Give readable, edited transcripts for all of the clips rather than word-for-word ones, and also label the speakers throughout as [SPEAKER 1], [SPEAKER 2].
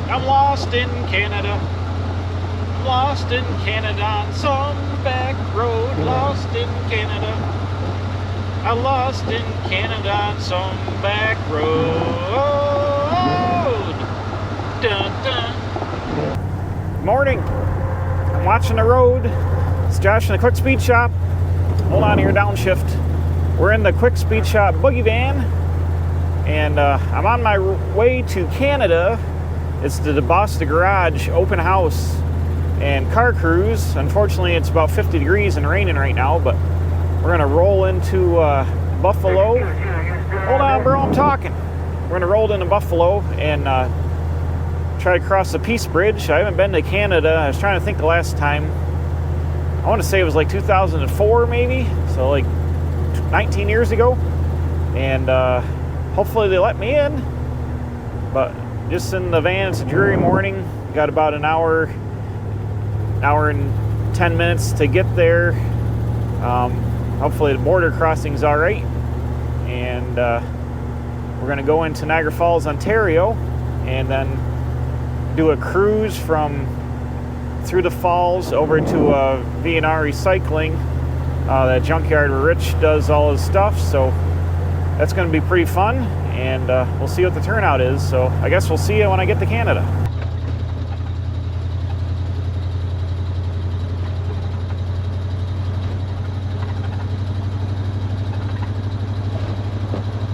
[SPEAKER 1] I'm lost in Canada. Lost in Canada on some back road. Lost in Canada. I'm lost in Canada on some back road. Dun, dun. Morning. I'm watching the road. It's Josh in the Quick Speed Shop. Hold on here, downshift. We're in the Quick Speed Shop boogie van, and I'm on my way to Canada. It's the Deboss Garage open house and car cruise. Unfortunately, it's about 50 degrees and raining right now, but we're gonna roll into Buffalo. Hold on, bro, I'm talking. We're gonna roll into Buffalo and try to cross the Peace Bridge. I haven't been to Canada. I was trying to think the last time. I want to say it was like 2004 maybe, so like 19 years ago. And hopefully they let me in. But just in the van, it's a dreary morning. Got about an hour and 10 minutes to get there. Hopefully the border crossing's all right. And we're gonna go into Niagara Falls, Ontario, and then do a cruise from through the falls over to V&R Recycling, that Junkyard where Rich does all his stuff. So that's going to be pretty fun, and we'll see what the turnout is. So I guess we'll see you when I get to Canada.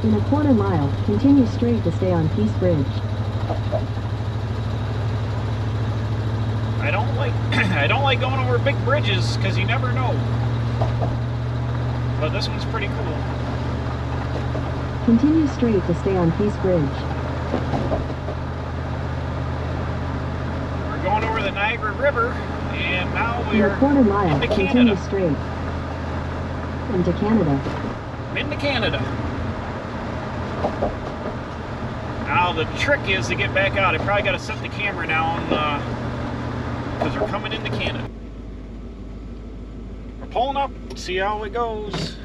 [SPEAKER 2] In a quarter mile, continue straight to stay on Peace Bridge.
[SPEAKER 1] I don't like going over big bridges because you never know. But this one's pretty cool.
[SPEAKER 2] Continue straight to stay on Peace Bridge.
[SPEAKER 1] We're going over the Niagara River, and now we're
[SPEAKER 2] in a quarter mile,
[SPEAKER 1] into
[SPEAKER 2] continue
[SPEAKER 1] Canada.
[SPEAKER 2] Straight into Canada.
[SPEAKER 1] Into Canada. Now the trick is to get back out. I probably got to set the camera down because we're coming into Canada. We're pulling up. See how it goes.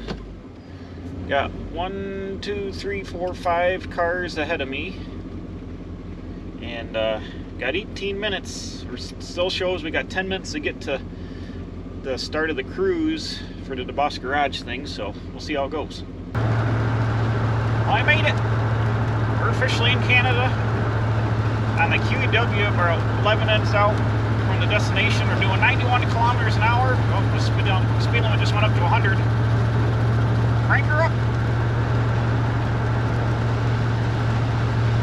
[SPEAKER 1] Got 1, 2, 3, 4, 5 cars ahead of me, and got 18 minutes. It still shows we got 10 minutes to get to the start of the cruise for the Deboss Garage thing. So we'll see how it goes. Well, I made it. We're officially in Canada. On the QEW, we're 11 minutes out from the destination. We're doing 91 kilometers an hour. Oh, the speed limit just went up to 100. Crank her up.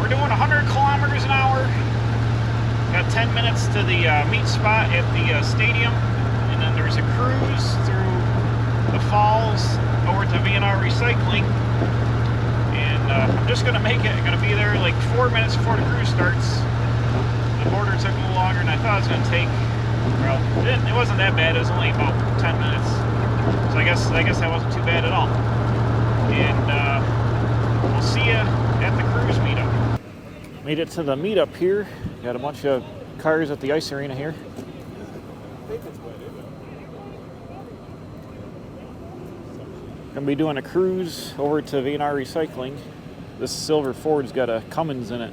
[SPEAKER 1] We're doing 100 kilometers an hour. Got 10 minutes to the meet spot at the stadium. And then there's a cruise through the falls over to V&R Recycling. I'm just going to make it. I'm going to be there like 4 minutes before the cruise starts. The border took a little longer than I thought it was going to take. Well, it wasn't that bad. It was only about 10 minutes. So I guess that wasn't too bad at all. And we'll see you at the cruise meetup. Made it to the meetup here. Got a bunch of cars at the ice arena here. Gonna be doing a cruise over to V&R Recycling. This silver Ford's got a Cummins in it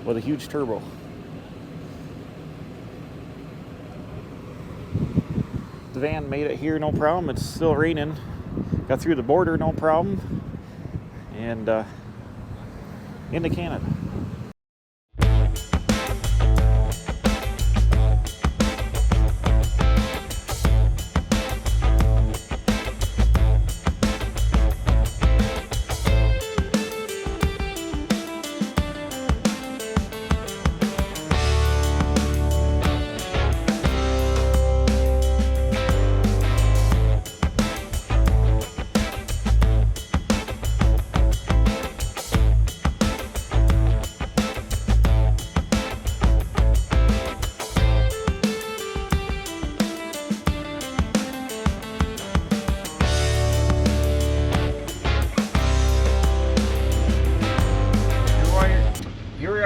[SPEAKER 1] with a huge turbo. The van made it here, no problem. It's still raining. Got through the border, no problem. And into Canada.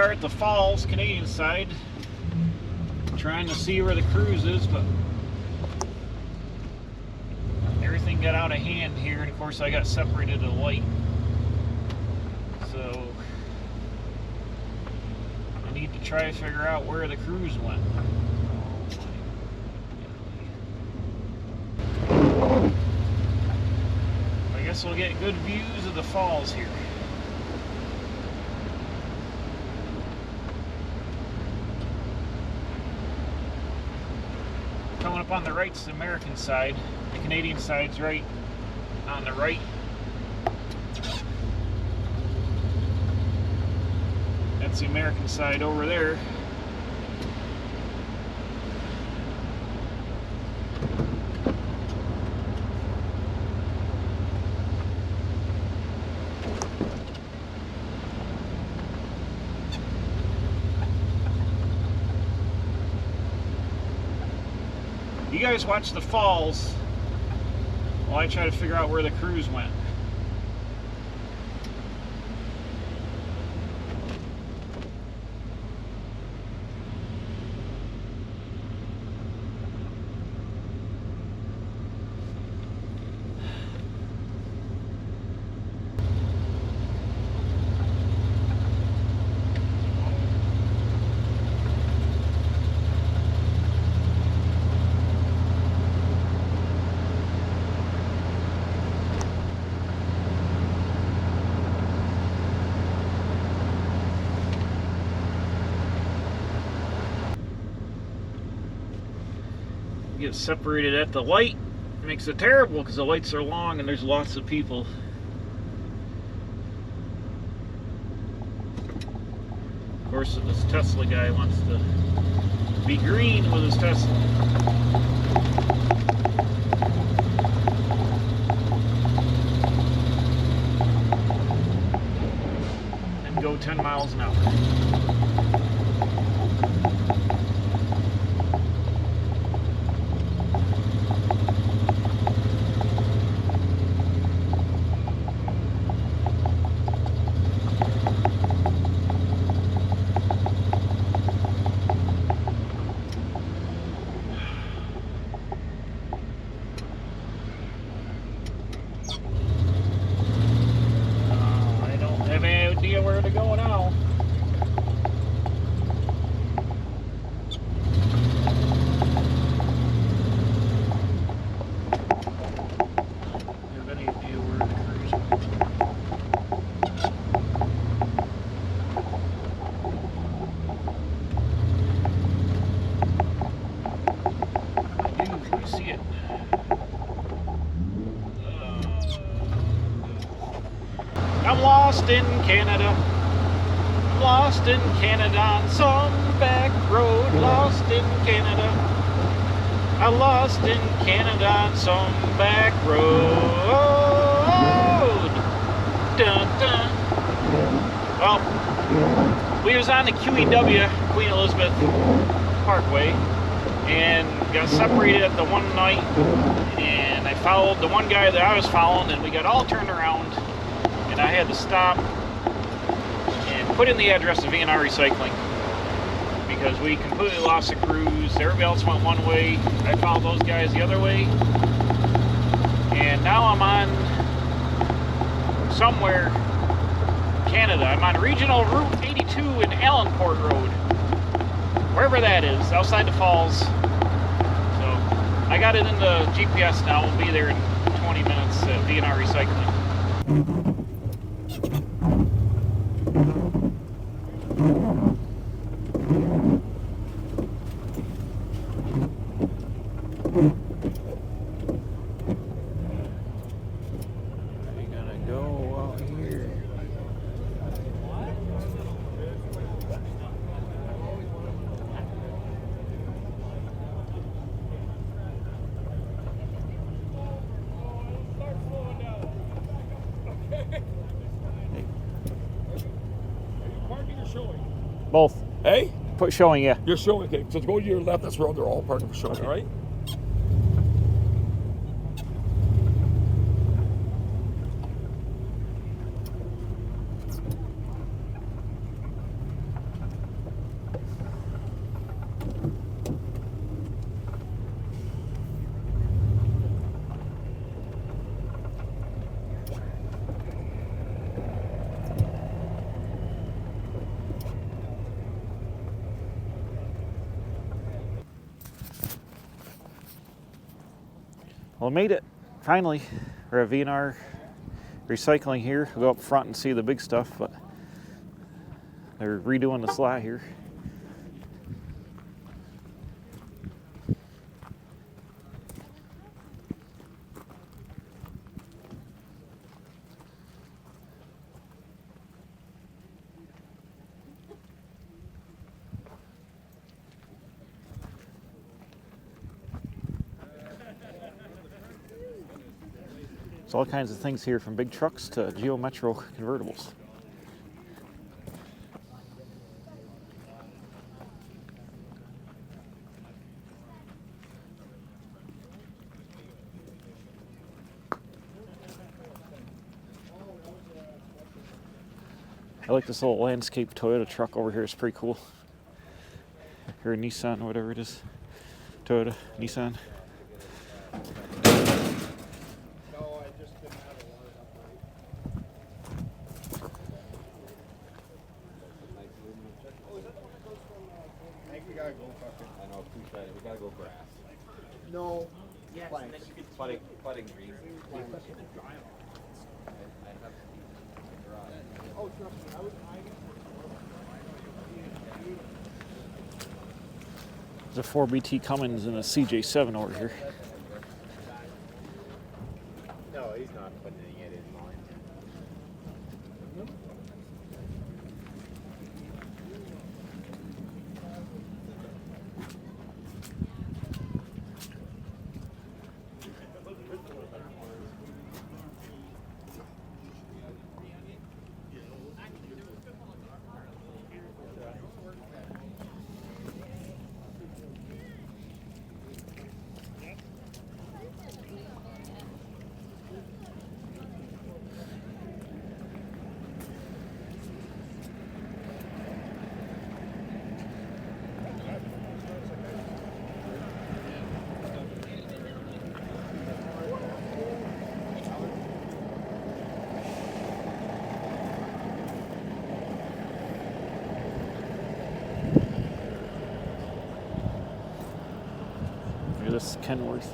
[SPEAKER 1] At the falls, Canadian side, trying to see where the cruise is, but everything got out of hand here, and of course I got separated at a light, so I need to try to figure out where the crews went. I guess we'll get good views of the falls here. Coming up on the right's the American side. The Canadian side's right on the right. That's the American side over there. You guys watch the falls while I try to figure out where the crews went. Get separated at the light. It makes it terrible because the lights are long and there's lots of people. Of course, this Tesla guy wants to be green with his Tesla. And go 10 miles an hour. Where to go now. Have any idea where the crews went? I do, I see it. I'm lost in Canada. I'm lost in Canada on some back road. Lost in Canada. I'm lost in Canada on some back road. Dun dun. Well, we was on the QEW, Queen Elizabeth Parkway, and got separated at the one night. And I followed the one guy that I was following, and we got all turned around. And I had to stop and put in the address of V&R Recycling because we completely lost the crews. Everybody else went one way. I followed those guys the other way. And now I'm on somewhere Canada. I'm on Regional Route 82 in Allenport Road. Wherever that is, outside the falls. So I got it in the GPS now. We'll be there in 20 minutes at V&R Recycling. Both.
[SPEAKER 3] Hey?
[SPEAKER 1] Put showing, yeah.
[SPEAKER 3] You're showing, okay. So go to your left, that's road, they're all parking for showing, all right?
[SPEAKER 1] Well, made it. Finally. We're at V&R Recycling here. We'll go up front and see the big stuff, but they're redoing the slot here. There's all kinds of things here, from big trucks to Geo Metro convertibles. I like this little landscape Toyota truck over here. It's pretty cool. Or Nissan, whatever it is. Toyota, Nissan.
[SPEAKER 4] We gotta go grass.
[SPEAKER 5] No.
[SPEAKER 4] Yes, putting green.
[SPEAKER 5] Oh, trust me, I was
[SPEAKER 1] There's a 4BT Cummins and a CJ7 over here.
[SPEAKER 4] No, he's not putting it in line.
[SPEAKER 1] Look at this Kenworth.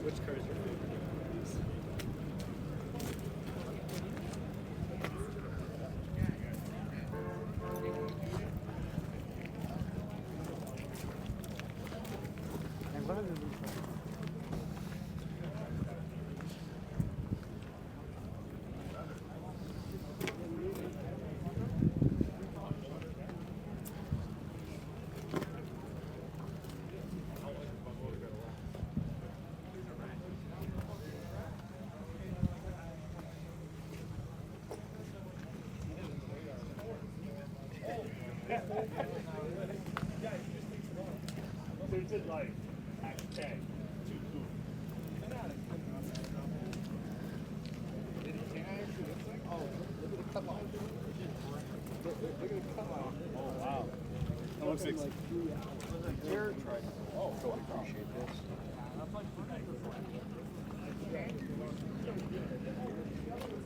[SPEAKER 5] Which cars are like hashtag too cool. Oh, look at the come on. Look at the come on. Oh wow. That looks like Jared tried. Oh, so I appreciate this.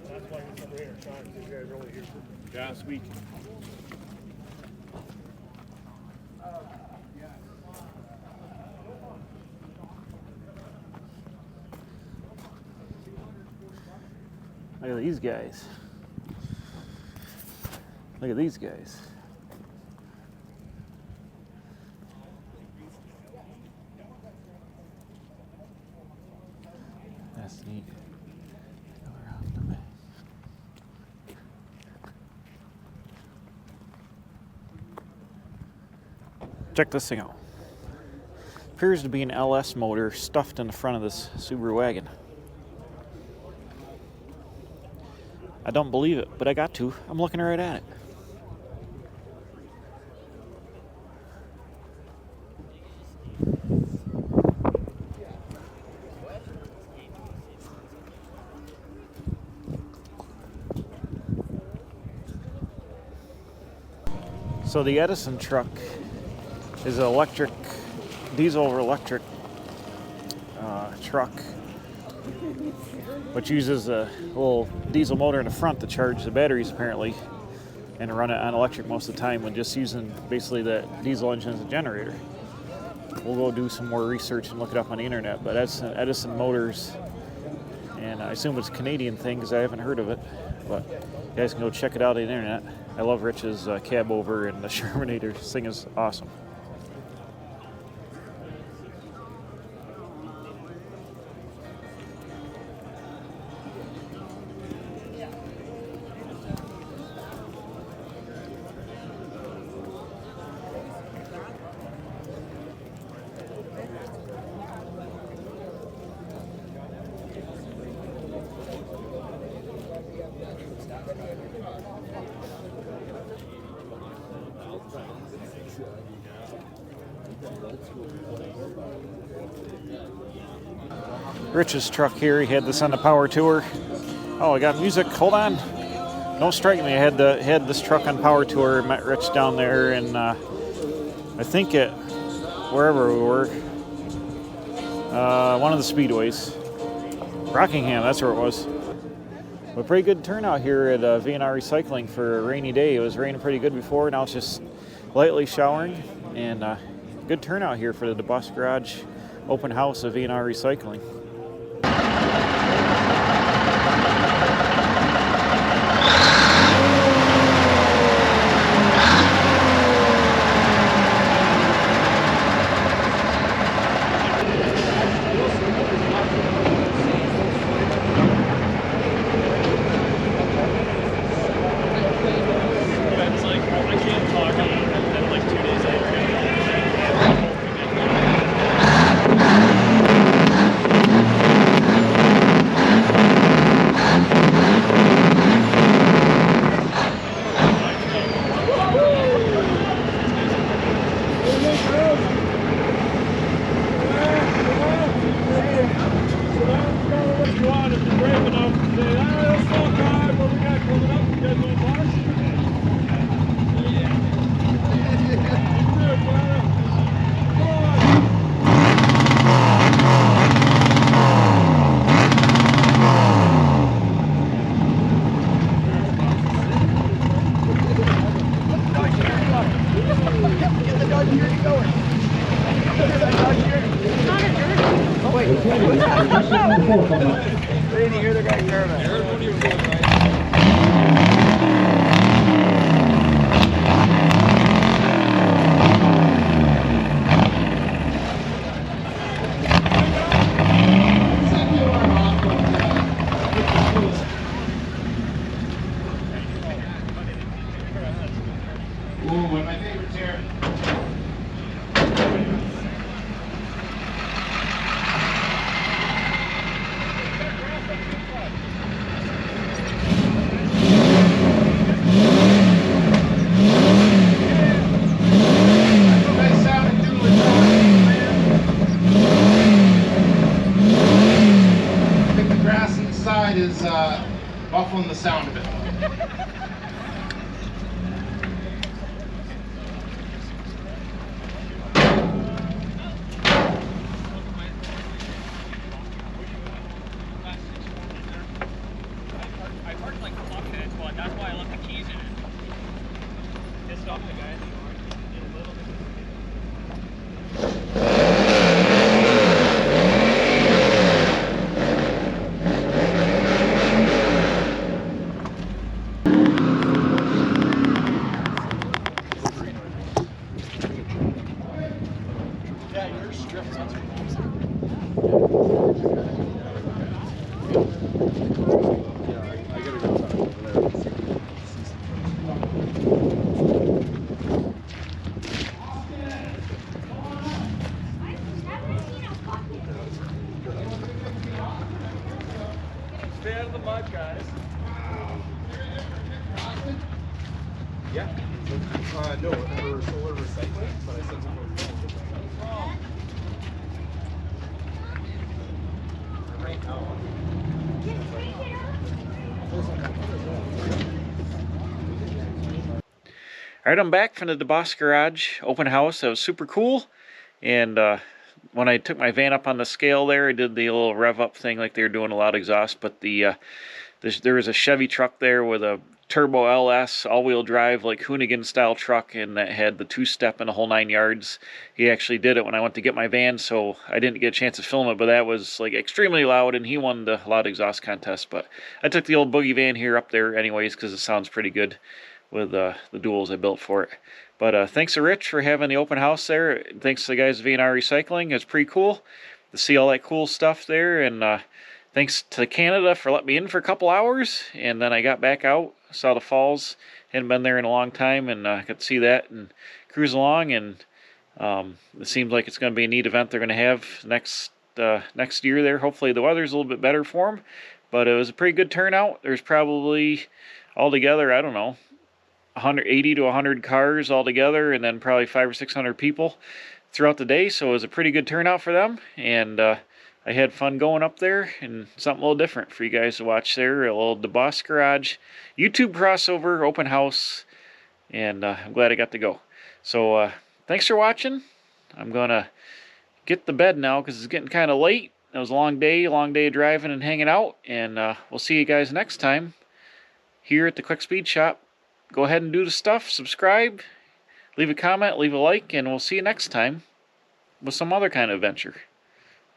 [SPEAKER 5] That's why he's over here, Sean, because you guys are only here last week.
[SPEAKER 1] Look at these guys. Look at these guys. That's neat. Check this thing out. Appears to be an LS motor stuffed in the front of this Subaru wagon. I don't believe it, but I got to. I'm looking right at it. So the Edison truck is an electric, diesel over electric truck, which uses a little diesel motor in the front to charge the batteries apparently, and to run it on electric most of the time when just using basically the diesel engine as a generator. We'll go do some more research and look it up on the internet, but that's Edison Motors, and I assume it's a Canadian thing because I haven't heard of it, but you guys can go check it out on the internet. I love Rich's cab over and the Shermanator. This thing is awesome. Rich's truck here, he had this on the power tour. Oh, I got music, hold on. Don't strike me, I had this truck on power tour, met Rich down there, and I think at wherever we were, one of the speedways. Rockingham, that's where it was. But pretty good turnout here at V&R Recycling for a rainy day. It was raining pretty good before, now it's just lightly showering, and good turnout here for the Deboss Garage open house of V&R Recycling.
[SPEAKER 6] Is muffling the sound of it.
[SPEAKER 7] I parked like fuckhead, but that's why I left the keys in it. Pissed off the guy. A little bit. the mud, guys.
[SPEAKER 5] Yeah. No, for solar recycling, but I said right now.
[SPEAKER 1] All right, I'm back from the Deboss Garage open house. That was super cool. And when I took my van up on the scale there, I did the little rev up thing like they were doing a loud exhaust. But there was a Chevy truck there with a turbo LS all-wheel drive, like Hoonigan style truck, and that had the two-step and the whole 9 yards. He actually did it when I went to get my van, so I didn't get a chance to film it, but that was like extremely loud, and he won the loud exhaust contest. But I took the old boogie van here up there anyways because it sounds pretty good with the duals I built for it. But thanks to Rich for having the open house there. Thanks to the guys at V&R Recycling. It's pretty cool to see all that cool stuff there. And thanks to Canada for letting me in for a couple hours. And then I got back out, saw the falls. Hadn't been there in a long time, and got to see that and cruise along. And it seems like it's going to be a neat event they're going to have next year there. Hopefully the weather's a little bit better for them. But it was a pretty good turnout. There's probably altogether, I don't know, 180 to 100 cars altogether, and then probably 500 or 600 people throughout the day. So it was a pretty good turnout for them, and I had fun going up there, and something a little different for you guys to watch there. A little Deboss Garage YouTube crossover open house, and I'm glad I got to go. So thanks for watching. I'm gonna get to bed now because it's getting kind of late. It was a long day of driving and hanging out, and we'll see you guys next time here at the Quick Speed Shop. Go ahead and do the stuff, subscribe, leave a comment, leave a like, and we'll see you next time with some other kind of adventure.